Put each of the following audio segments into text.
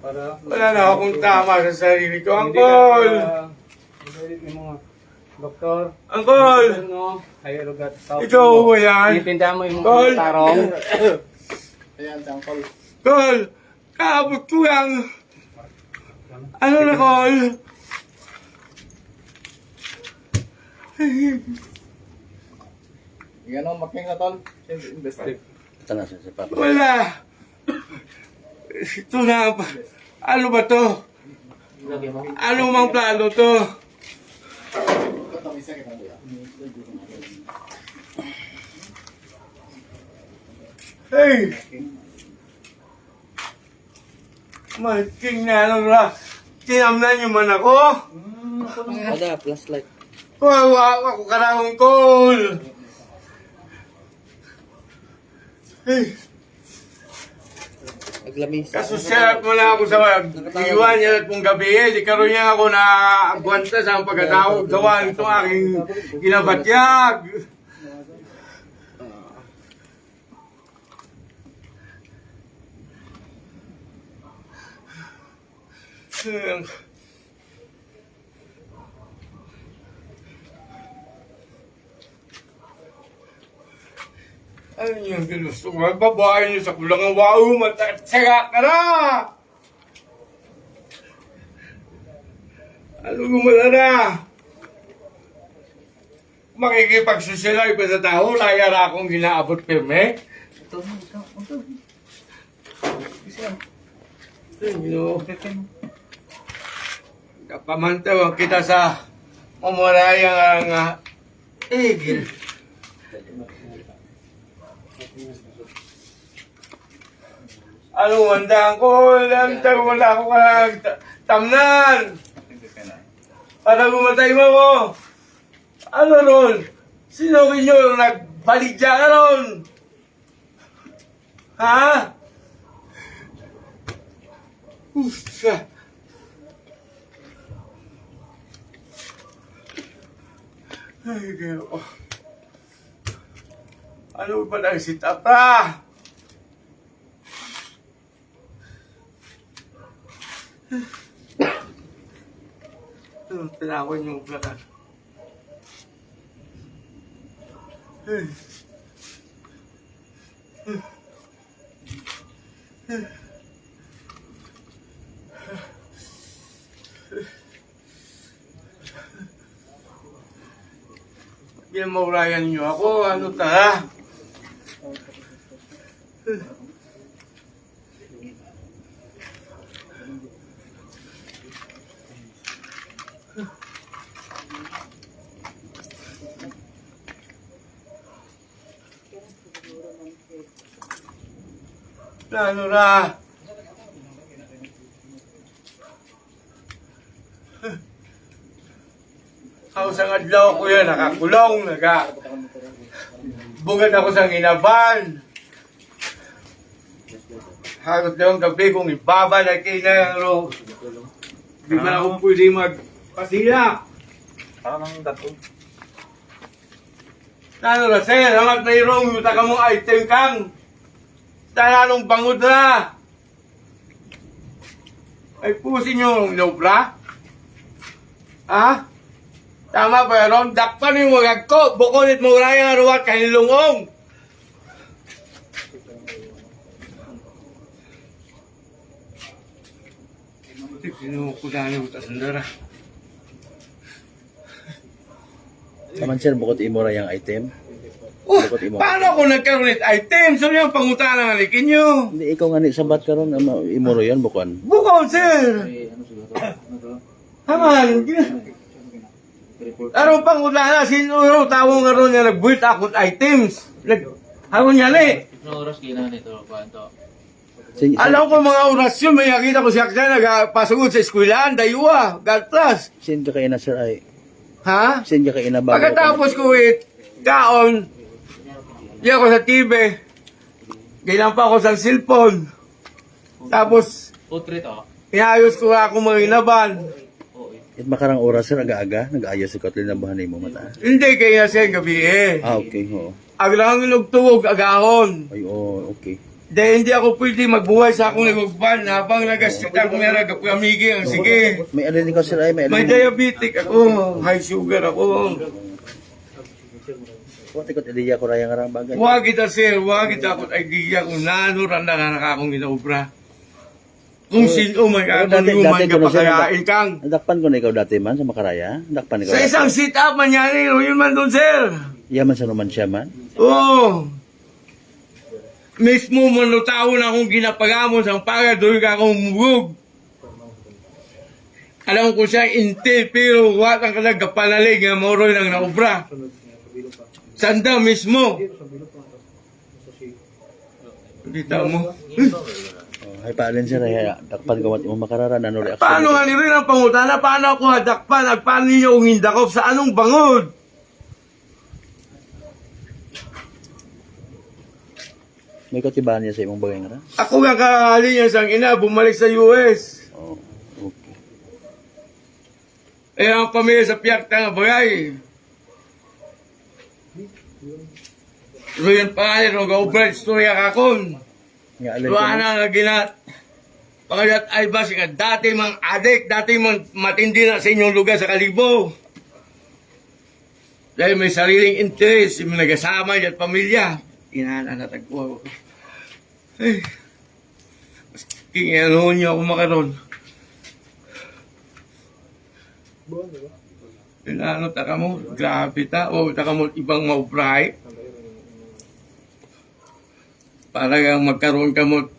Wala na akong tama sa sarili ko. Angkol! Doktor, Angkol! ano? Ayaw lugat. Ikaw ba yan? Ipinda mo yung Angkol! tarong. Ayan, si Uncle. Kol! Kaabot ko yan! Ano na, Kol? Yan o, making na tol. Investive. Ito na siya si Papa. Wala! Ito na. Ano ba to? Ano mang plano to? Ito, isa kita kuya. Hey! Malking na lang na. Tinamnan niyo man ako. Ada, flashlight. Kawawa ako karamang Kol. Hey! Aglamis. Kasusarap mo na ako sa iwan niya at mong gabi. Di karoon niya ako na agwanta sa pagkatawag. Gawa nito aking ginabatyag. Ano yung ginusto ko? Babae niyo sa kulang ang wow, matatsaga ka na! Ano gumala na? Makikipagsusilay pa sa tao, layara akong ginaabot pirme. Kapamantawan kita sa mamurayang igil. Ano wandang ko? Wala ako tamnan. Para gumatay mo ko. Ano ron? Sino kinyo nagbaligya ka ron? Ha? Ufa. Ay, kaya ko. Ano ba na si Tapa? Tinawin yung plakan. Ginamaurayan niyo ako. Ano ta? Ano na? Ako sa adlaw ko yan, nakakulong, bugad ako sa ginaban. Hagot na yung gabi kong ibaba na kinaro. Di ba na akong pwede magpasila? Parang nang dato. Ano na sir, hangat na irong yung taga mong item kang. Talanong bangod na. Ay pusin yung lobra. Ha? Tama ba ron? Dakpan yung magag ko. Bukulit mo raya nga ruwat kahilungong. Pinukudahan mo tasandara. Kaman sir, bukod imura yung item. Oh, Bukod imo. paano ako nagkaroon ng item? So yung pangutana ng alikin nyo. Hindi, ikaw nga ni sabat ka ron. Imuro yan, bukon. Bukod, sir. Haman. Araw pang utana, sinuro tawong nga ron niya nag-build akot items. Haron niya li. Isang oras kailangan ito, kwanto. Alam ko mga orasyon, may nakita ko siya kaya nagpasugod sa eskwelahan, daywa, God plus. Sin ka kayo na sir ay. Ha? Sin ka kayo na bago. Pagkatapos ko kaon, di ako sa TV. Ganyan pa ako sa cellphone. Tapos, Putrit oh. inayos ko ako mga inaban. It makarang oras sir, aga-aga. Nag-aayos si Kotlin na buhanay mo mata. Hindi kaya siya gabi eh. Ah, okay. Oo. Aglang nagtuwog agahon. Ay, oh, okay. Dahil hindi ako pwede magbuhay sa akong nagugban habang nagasita akong nara kapamigi ang sige. May alin ikaw sir ay may May alin. diabetic ako, high sugar ako. What ikot ideya ko raya nga bagay. Huwag kita sir, huwag kita akong idea kung naano randa na akong ginaubra. Kung sino man Pero akong luman ka kuno, sir, pakayain kang. Nadakpan ko na ikaw dati man sa Makaraya. Nadakpan ikaw. Sa isang sit-up man yan eh, yun man doon sir. Yaman sa naman siya man. Oo. Mismo manutaw na akong ginapagamon sa paga, doon ka akong mugog. Alam ko siya intil, pero wat ang kalagapanalig nga moroy ng naubra. Sanda mismo. Kita mo. Oh, ay paalin sir ay dakpan ko mo makarara ano reaction. Paano nga rin ang pangutana? Paano ako hadakpan? At paano niyo hindakop? Sa anong bangod? May katibahan niya sa imong bagay nga ra? Ako nga kahali niya sang ina, bumalik sa US. Oh, okay. Eh, ang pamilya sa piyak nga bagay. So yan pa nga rin, ga-ubra istorya kakon. Nga alin ko. Luana nga ginat. Pangalat ay ba nga dati mang adik, dati mang matindi na sa inyong lugar sa Kalibo. Dahil may sariling interest, yung nagasama niya at pamilya. Inananatag ko ako. Ay, mas kinganoon niyo ako makaroon. Inano, taka mo, grabe ta, o taka mo ibang maubray. Para kang magkaroon ka mo.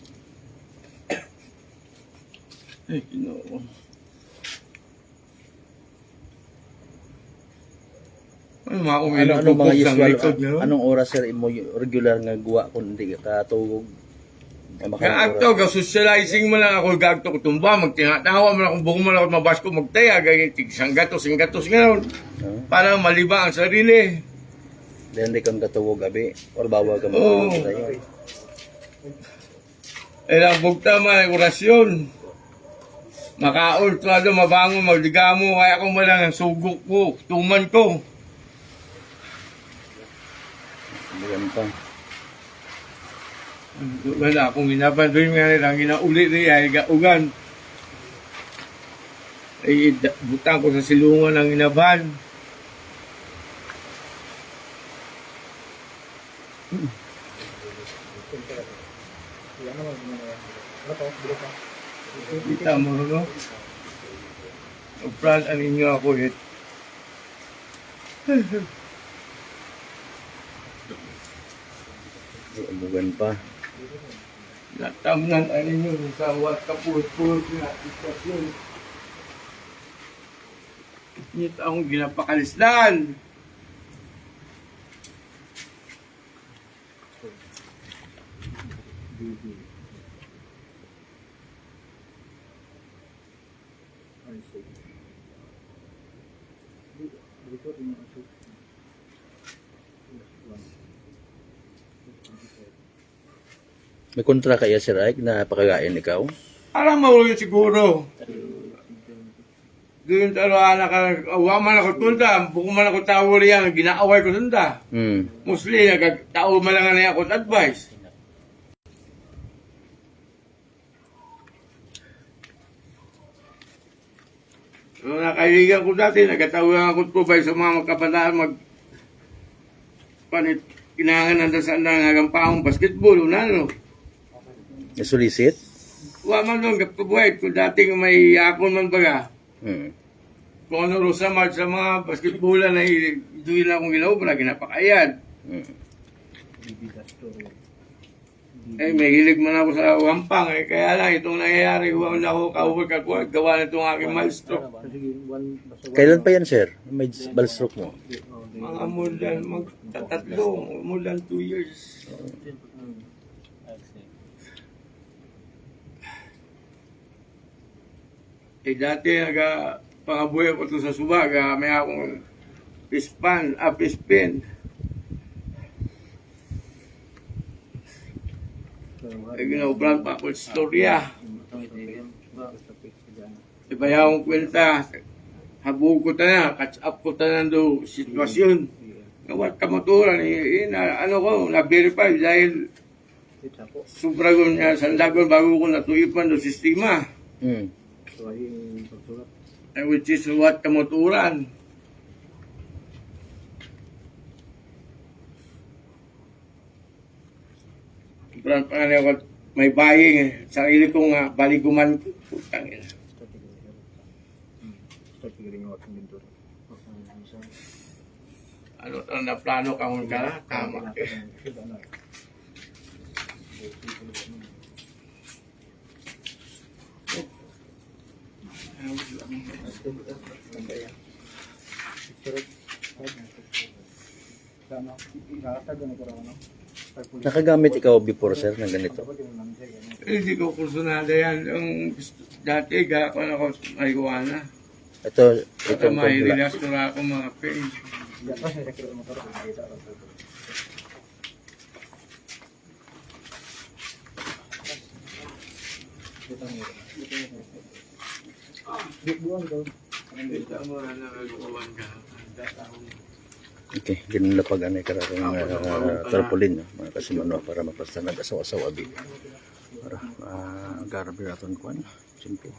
Ay, Ginoo. Ano mga Ano mga sa usual likod niyo? anong oras sir imo regular nga guwa kun hindi ka tugog? Kaagto, ka-socializing mo lang ako, gagto ko tumba, magtinatawa mo lang kung buko mo lang ako mabas ko magtaya, gagay singgatos ngayon, para maliba ang sarili. Then di kang katugog abi or bawal ka Oo. tayo. Ilang bugta man ang orasyon. Makaultrado, mabangon, magdigamo, kaya ako mo lang ang sugok ko, tuman ko. Buwan pa. Wala akong ginapandoy nga nila, ginauli niya, ay gaugan. Ay, butang ko sa silungan ng inaban. Kita mo, no? Upran, ano ninyo ako, eh. Buwan pa. Natamnan, ano ninyo, sa wat kapulot-pulot na istasyon. Nito akong ginapakalislan. May kontra kaya sir Ike na pakagain ikaw? Alam mo yun siguro. Doon taruhan ka, awa man ako tunda, buko man ako tawag yan, ginaaway ko tunda. Mostly, nagtao man lang na ako advice. So, nakaibigan ko dati, nagkatawa ako provide sa mga magkabataan, panit, kinangan na sa nangaгаmpahong basketball, unano. Nasulisit? Wa man doon, kapag kung dating may yakon man baga, kung ano ro sa match sa mga basketballan na doon lang akong ginawa, ginapakayad. Eh, may hilig man ako sa wampang, eh, kaya lang itong nangyayari, huwag na ako ka-work ako, gawa na itong aking milestone. Kailan pa yan sir? May ball stroke mo? Mga more than, magtatatlo, more than 2 years. Eh, dati, pangabuhay ko ito sa subag, may akong pispin. Eh, ginaubran pa ako sa storya. Ibaya akong kwenta. Habog ko na, catch up ko na do sitwasyon. Ngawat kamaturan, ano ko, na-verify dahil Sobra ko niya sa lagon bago ko natuipan do sistema. Which is what kamoturan. Sobrang pangalan ko may buying eh. Sarili ko nga baliguman ko. Putang ina. Ano na plano ka mo ka? Tama. Nakagamit ikaw before, sir, ng ganito? Hindi ko kursunada yan. Yung dati gako na ako marijuana. Ito, Ito itong may pagla. relax ko na ako mga pain. Okay, ginulapag anay kararong tarpaulin, no? Mga kasimano, para mapasta nag-asaw-asaw abi. Para garabi raton ko, ano? Simple.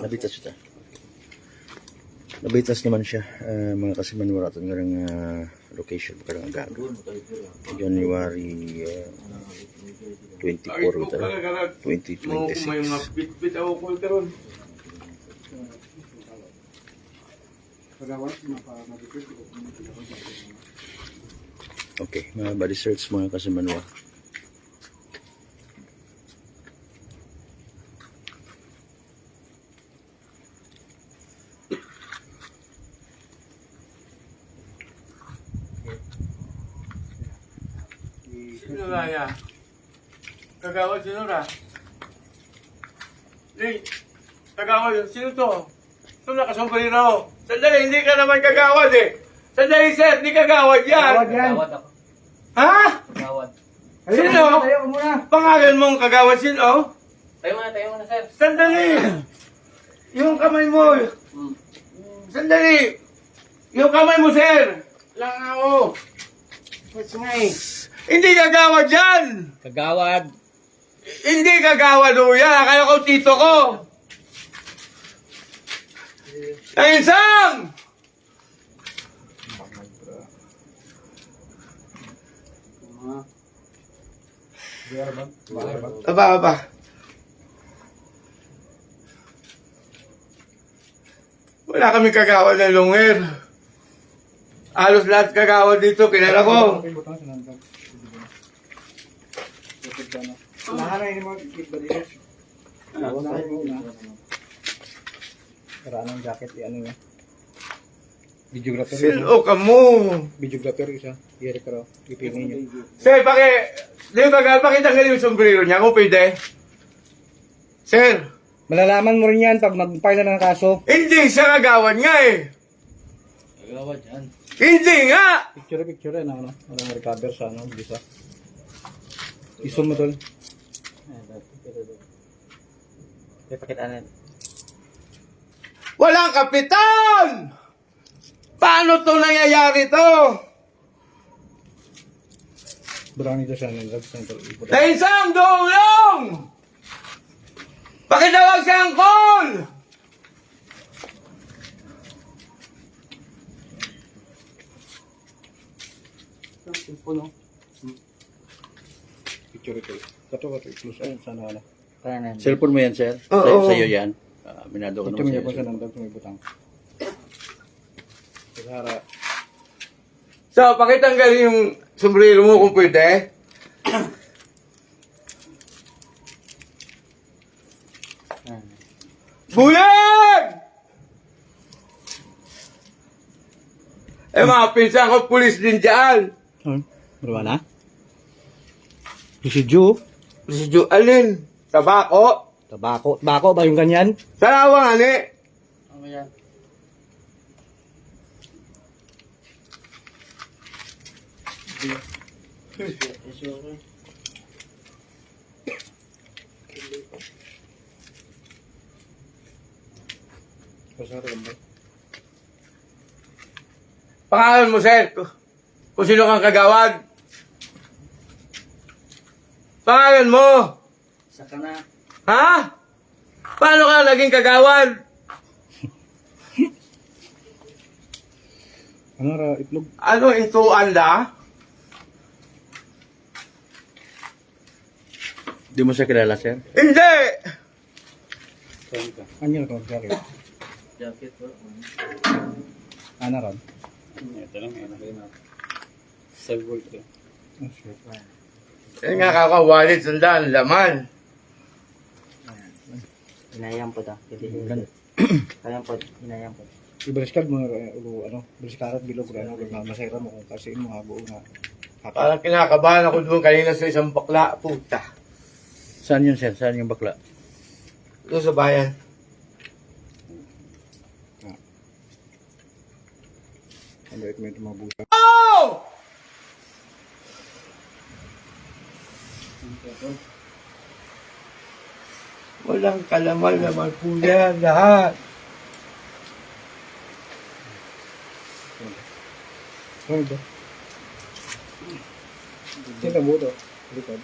Nabitas siya. Nabitas naman siya. Mga kasimano raton nga rin location karang gago. January 24 ito. 2026. May mga bit-bit ako ko karon. Okay, mga body search mga kasimanwa. Sino nga ya? Kagawad sino na? Hey, kagawad, sino to? Ito nakasombrero. Sandali, hindi ka naman kagawad eh. Sandali sir, hindi kagawad yan. Gawad ako. Ha? Gawad. Sino? Pangalan mong kagawad sino? Tayo muna, sir. Sandali! Yung kamay mo. Sandali! Yung kamay mo, sir! Lang ako. Hindi kagawad yan! Kagawad. Hindi kagawad o yan. Akala ko tito ko. Naginsang! Aba. Wala kami kagawad ng lunger. Halos lahat kagawad dito, kilala ko. Karaan ng jacket, ano niya? Videographer. Sino ka mo? Videographer isa. Yeri ka raw. Ipingin niyo. Sir, pakita nga yung sombrero niya kung pwede. Sir, Malalaman mo rin yan pag mag-file na ng kaso. hindi siya kagawad nga eh. Kagawad yan. Hindi nga! Picture na ano. Walang recover sa ano. Bisa. Isun mo tol. Pakita na. Walang kapitan! Paano to nangyayari to? Brownie to siya ng drug center. Naisang dulong! Pakitawag sa angkol! Picture ito. Kato close ayun sana ano. Kanan. Cellphone mo yan, sir? Oo. Sa'yo yan? Minado ko Ito naman mo sa'yo. po siya ng drug may butang. Sara. So, pakitanggal yung sombrero mo kung pwede. Bulag! Eh mga pinsan ko, pulis din dyan. Wala? Si Ju. Si Jo, alin? Tabako? Tabako. Bako ba yung ganyan? Sarawang ani? Ano yan? Pasar lang ba? Pangalan mo, sir. Kung sino kang kagawad. Pangalan mo. Saka na. Ha? Paano ka naging kagawad? Ano ra, itlog? Ano ito, anda? Di mo siya kilala, sir? Hindi! Saan ka? Anyo ka, sorry. Jacket po. Ana ron? Ito lang, yan. Sa gold ko. Oh, shit. Yan nga kakawalit, sandaan, laman. Inayang po ta. Kayang po. Inayang po. Ibaliskad mo, ulo, ano, baliskarat bilog, ano, masayra mo kung kasi mo hago nga. Parang kinakabahan ako doon kanina sa isang bakla. Puta. Saan yun, sir? Saan yung bakla? Doon sa bayan. Ang bait mo yung mabuta. Oh! Walang kalaman naman po yan lahat. Ano ba? Sino mo ito? Likod.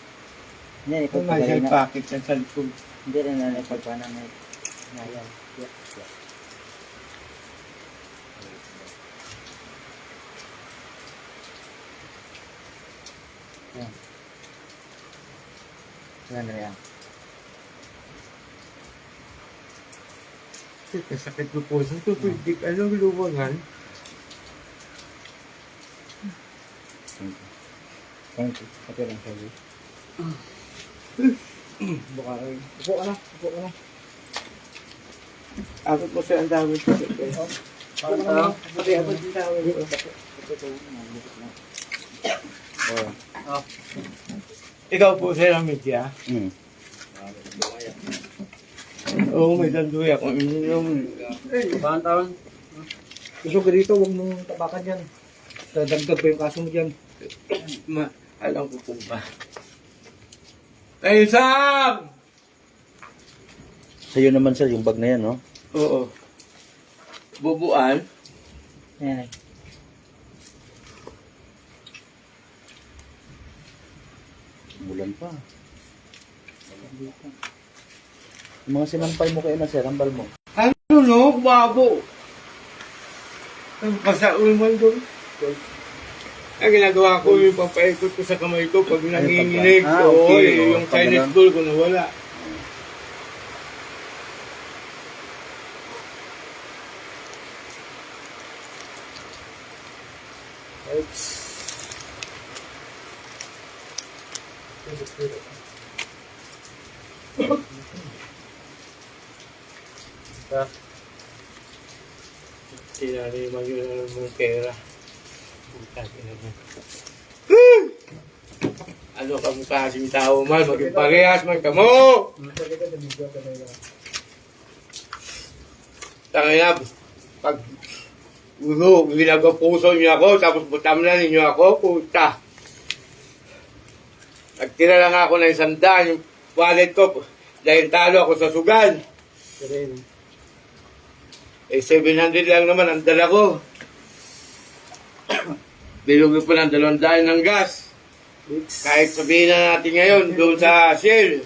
Yan, Kung nasa ipagpagaling na. packet sa cellphone. Hindi rin na ipagpana na. Inayang. Yan. Yan na yan. Sakit ko po sa tubig. Anong luwangan? Thank you. Pati lang sabi. Buka rin. Upo ka na. Upo ka na. Ako po sa ang dami ko. Pati ako din tao. Ikaw po sa media. Hmm. Oo, may danduya akong ininom. Bakang taon? Gusto ka dito, huwag mong tapakan yan. Dadagdag pa yung kaso mo dyan. Alam ko po ba. Ay, Sam! Sa'yo naman, sir, yung bag na yan, no? Oo. Bubuan. Yan. Bulan pa. Yung mga sinampal mo kayo na, sir, hambal mo. Ano no? Babo. Ang pasaul mo doon. Ang ginagawa ko yung pampaikot ko sa kamay ko pag nanginginig. Ah, Oo, okay. yung Pag Chinese ganun. ball ko nawala. Sinari mag-inom ng pera. Puta, kinagin. Ano ka mukha kasing tao man, maging parehas man ka mo! Tangina, pag ginagapuso niyo ako, tapos butam na ninyo ako, puta. Nagtira lang ako ng 100, yung wallet ko, dahil talo ako sa sugal. Eh, 700 lang naman ang dala ko. Bilog pa ng 200 ng gas. Kahit sabihin na natin ngayon, doon sa Shell.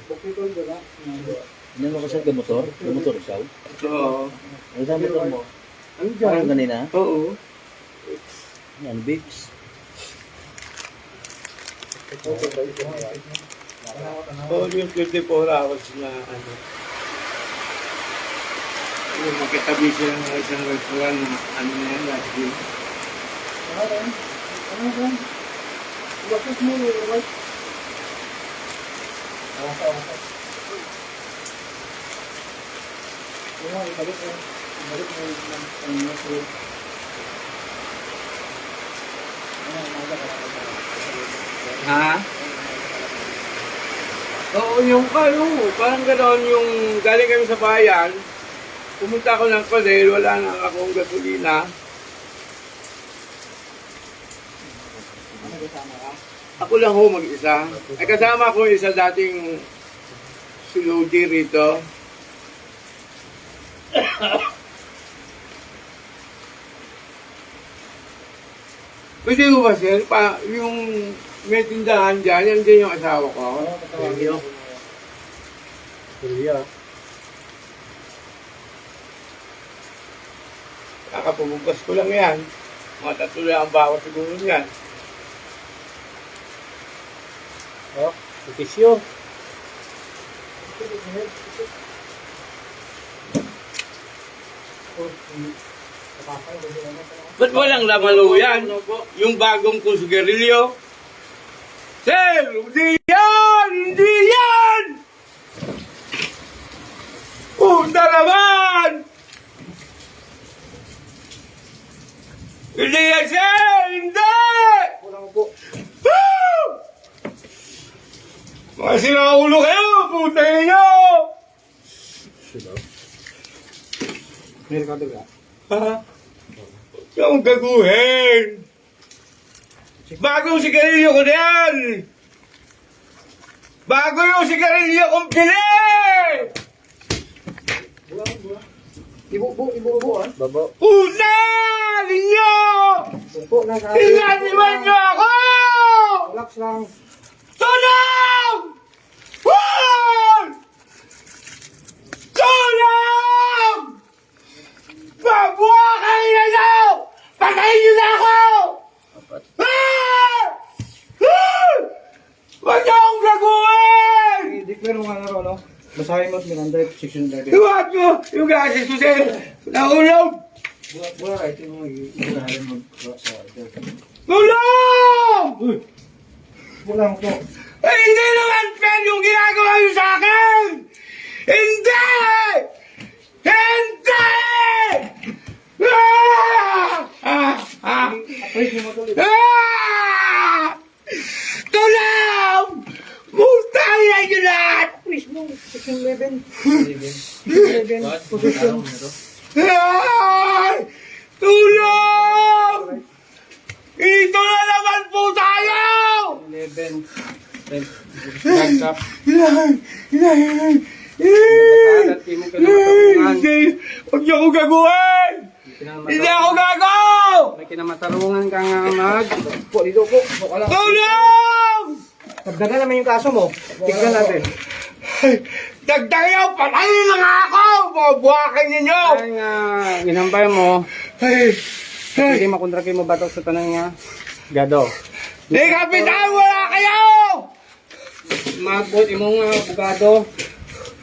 Ano mo kasi gamotor? Gamotor ikaw? Oo. Ano sa motor mo? Ano Parang kanina? Oo. Yan, Biggs. Oo, yung 24 hours na ano. Yung magkatabi sila ng isang restaurant na ano na yan, last year. Ha? Oo, yung ano, parang gano'n yung galing kami sa bayan, pumunta ako ng Coder, wala na akong gasolina. Ako lang ho mag-isa. Ay kasama ko isa dating si Lodi rito. Pwede ko ba, sir? Yung may tindahan dyan, yan din yung asawa ko. Kakapabukas ko lang yan. Mga 3 lang ang bawat siguro yan. Oh, ikisyo. Ba't walang lamalo yan? Yung bagong kong sigarilyo? Sir, hindi yan! Hindi yan! Puta naman! Hindi yan, sir! Hindi! Woo! Mga sinaulo kayo! Puta ninyo! May Ricardo ka? Ha? Yung gaguhin! Bagong sigarilyo ko na yan! Bago yung sigarilyo kong pili! Ibu, ah. Babo. Puta ninyo! Po, nasa... Inaniwan nyo ako! Relax lang. Tulong! Wag! Tulong! Mabuhay na nyo! Patayin nyo na ako! Ah! Ah! Huwag niyo akong gaguhin! I-declare mo nga na no? Basahin mo, Miranda, section 11. Huwag nyo! Yung gasis ko sir! Nahulog! Wala ka, ito mo, i-declare mo sa... Tulong! Wala mo po. Eh, hindi naman fair yung ginagawa nyo sa akin! Hindi! Hindi! Please, mo tuloy. Tulong! Mutayan nyo lahat! Please, mo, section 11. Section 11, position. Ay! Tulong! Ito na naman po tayo! 11. Nagkap. Inahin! Nagkakalat, di mo kinamatarungan. Hindi! Huwag niyo ako gagawin! Hindi ako gagaw! May kinamatarungan ka nga mag. Po, dito po. Po ka lang. Tulong! Dagdagan naman yung kaso mo. Tignan natin. Dagdag nyo! Patayin na nga ako! Mga buwakan ninyo! Ay nga, ginambay mo. Ay! Pwede makontraki mo batok sa tanang nga. Gado. Di kapitan! Wala kayo! Magbot imong abogado.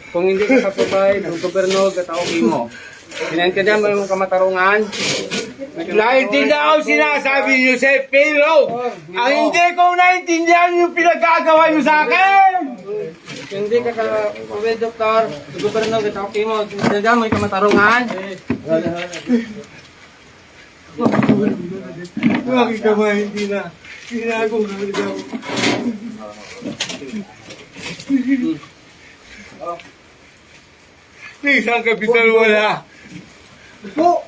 Kung hindi ka kapabay, ng gobyerno, gatawin mo. Pinaintindihan mo yung kamatarungan. Naintindihan ako sinasabi niyo sir, pero ang hindi ko naintindihan yung pinagagawa niyo sa akin! Kung hindi ka kapabay, doktor, ng gobyerno, gatawin mo. Pinaintindihan mo yung kamatarungan. Bakit ka ba hindi na? Ginagawa na rin ako. Isang kapital wala. Po!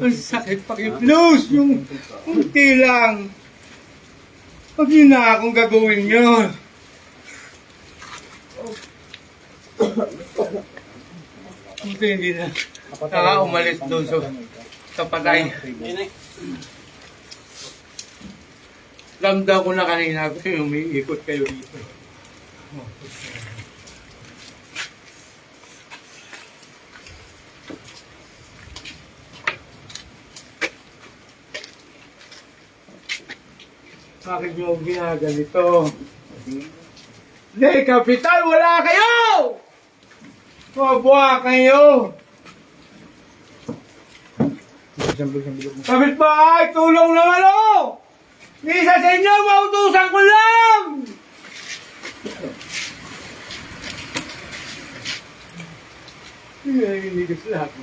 Ang sakit pag-i-plus, yung kunti lang. Huwag niyo na akong gagawin yun. Kunti hindi na. Saka umalis doon sa patay. Ramdam ko na kanina kasi umiikot kayo dito. Bakit nyo ginaganito? Hindi, kapitan, wala kayo! Mabuha kayo! Kapit bahay, tulong naman o! Isa sa inyo, mautusan ko lang! Hindi ko sila ako.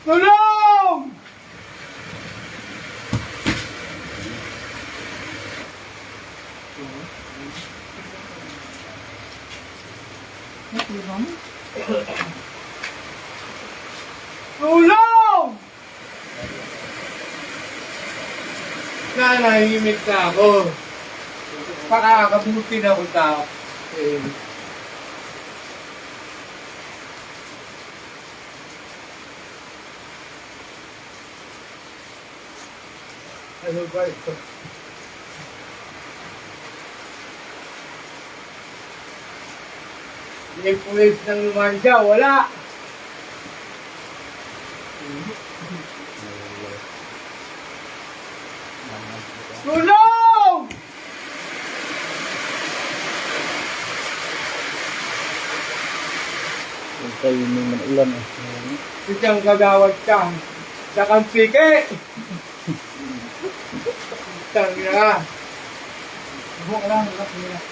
Tulong! Tulong! nahihimik na ako. Pakakabuti na ako tao. Eh, ano ba ito? May pulis ng lumansya, wala. Tulong! Hintay yung mga ulan. Isang kagawad ka. Sakang pike. Tangina. Buka lang, buka lang.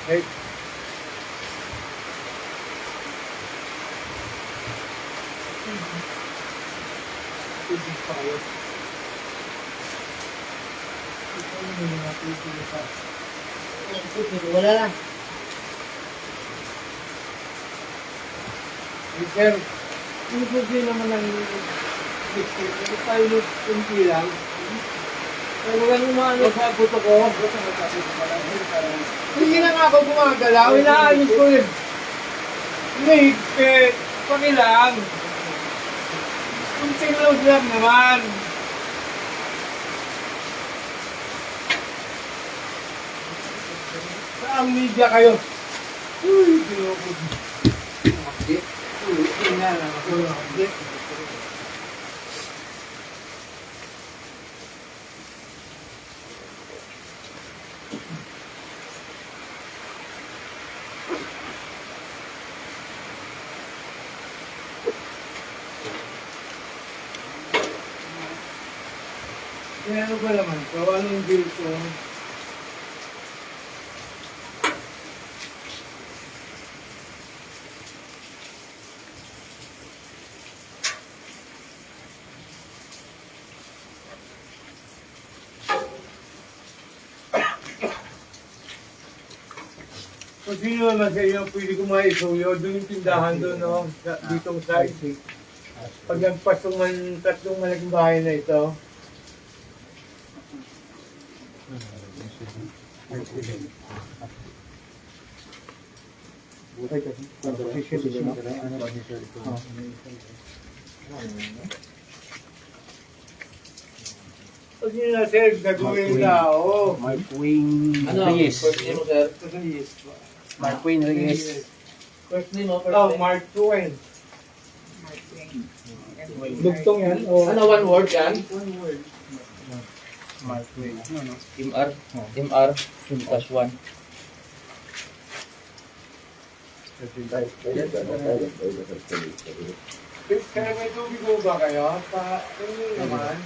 Ay, Wala lang. sir, ano po din naman ang pilot kunti lang. Pero walang umano sa buto ko. Hindi na nga ako gumagalaw. Inaayos ko yun. Higpit. Pakilang. Kunting load lang naman. Saan media kayo? Uy, ginoko. Uy, tingnan lang ako. Kaya ano ba naman ito? Anong bill ko? Kung sino naman sa inyo pwede kumain suyo, doon yung tindahan doon, no? Ditong side. Pag nagpas yung tatlong malaking bahay na ito, pag yun na sir, gagawin na, oh. Mark Wayne Reyes. Reyes. Mark Wayne Reyes. First name mo, Oh, Mark Twain. Dugtong yan. O, Ano, one word yan? Mark Wayne. Team R. Team R. Plus one. Kaya may tubig mo ba kayo? Ano naman?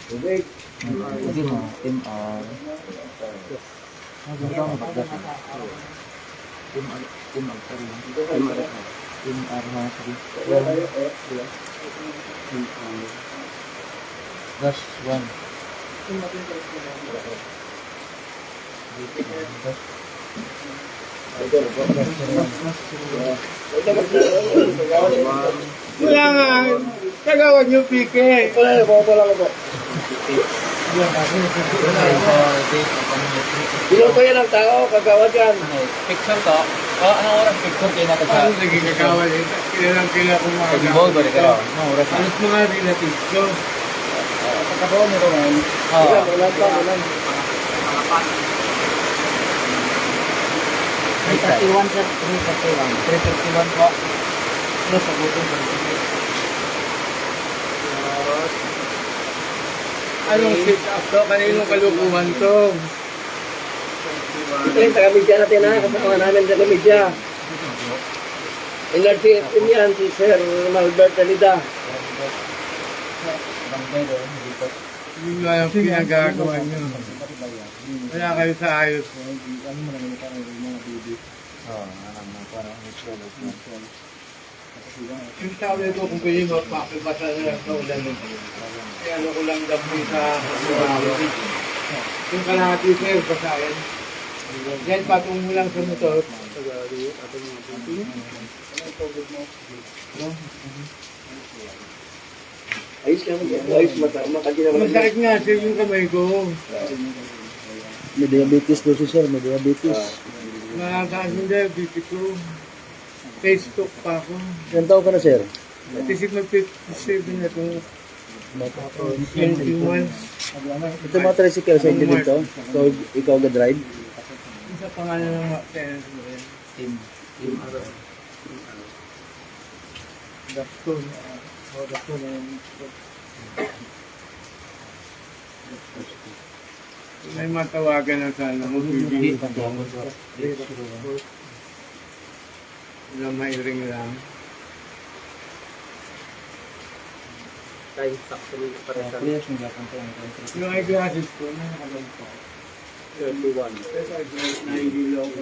Hindi mo. Team R. Team R na. Plus one. Wala nga. Kagawad yung pike. Bilang ko yan ang tao, kagawad yan. Picture to? Anong oras picture kayo natin sa... Paano naging kagawad? Kilalang kila kung mga Pag-ball ba rin kayo? Anong oras? Alas mga relatives ko. Pagkakabaw mo rin. Oo. Wala pa, wala. 331 sir, 331 po. Ano sa butong ba? Anong sit up to? Kaninong kalukuhan to? Ito yung taga-media natin ha, kasama namin taga-media. NRTFM yan, si Sir Malbert Dalida. Yun nga yung pinagagawa nyo. Wala kayo sa ayos. Yung sabi ko kung pwede magpapibasa na lang sa ulan nun. Kaya ano ko lang gabi sa yung kalahati sa'yo, basahin. Yan, patong mo lang sa motor. Ayos ka mo. Ayos mata. Makadi naman. Masakit nga sir yung kamay ko. May diabetes daw si sir, may diabetes. Nakakaas yung diabetes ko. Face stroke pa ako. Ilan taon ka na sir? At isip mag-57 na itong 21. Ito mga tricycle sa inyo dito? Ikaw ga-drive? Isa pangalan ng tenants mo rin. Dakton. Dakton na yun. May matawagan na sana mo. Na may ring lang. Tayo sakto nito para sa Yung eyeglasses ko, nakakalang ko. 31. Nahihilo ko.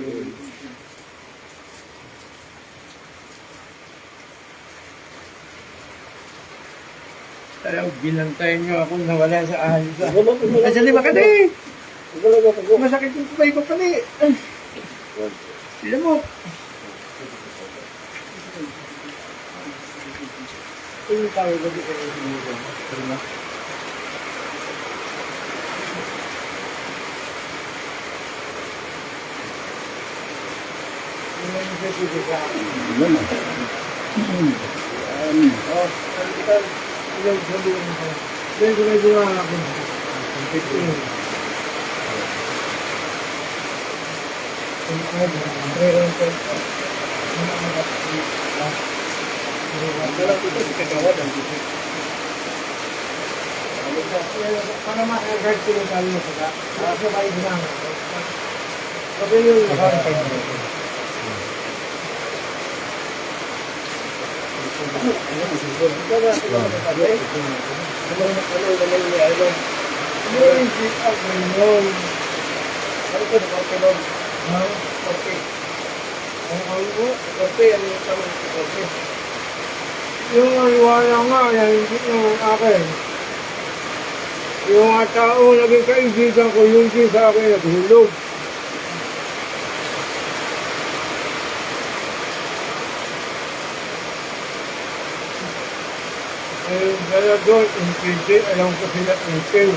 Talagang binantayan nyo ako nawala sa ahos. Nasaan ba ka di? Masakit yung kumay ko pali. Sila mo. Yung tawag ko dito kayo sinigil. Yung sasibig ka. Ilan na? Oh, sabitan. Ilang sabihin ko. Then kung may buwan ako. Ang pitin. Ang pre-rental ko. Dalam itu dikagawad ang dito. Para ma-guard ko yung kami sa para sa bahay lang. Sabi yung nakakantay mo. Yung iwala nga, yan hindi yung akin. Yung mga tao naging kaibigan ko, yung din sa akin naghulog. Eh, dala doon, impinte, alam ko sila impinte.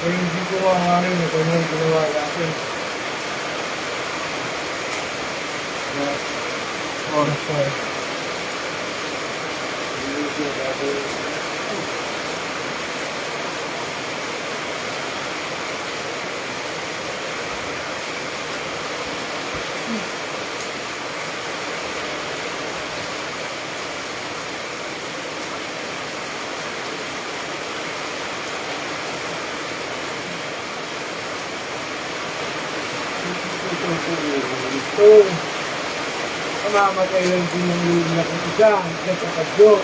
Eh, hindi ko makaharin na kung yung ginawa natin. Oras pa eh. So, mamamatay lang din ng luna ng isa, sa kadyo.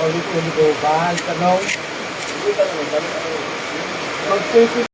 Ulit-ulit ko, bahal, tanong. Pag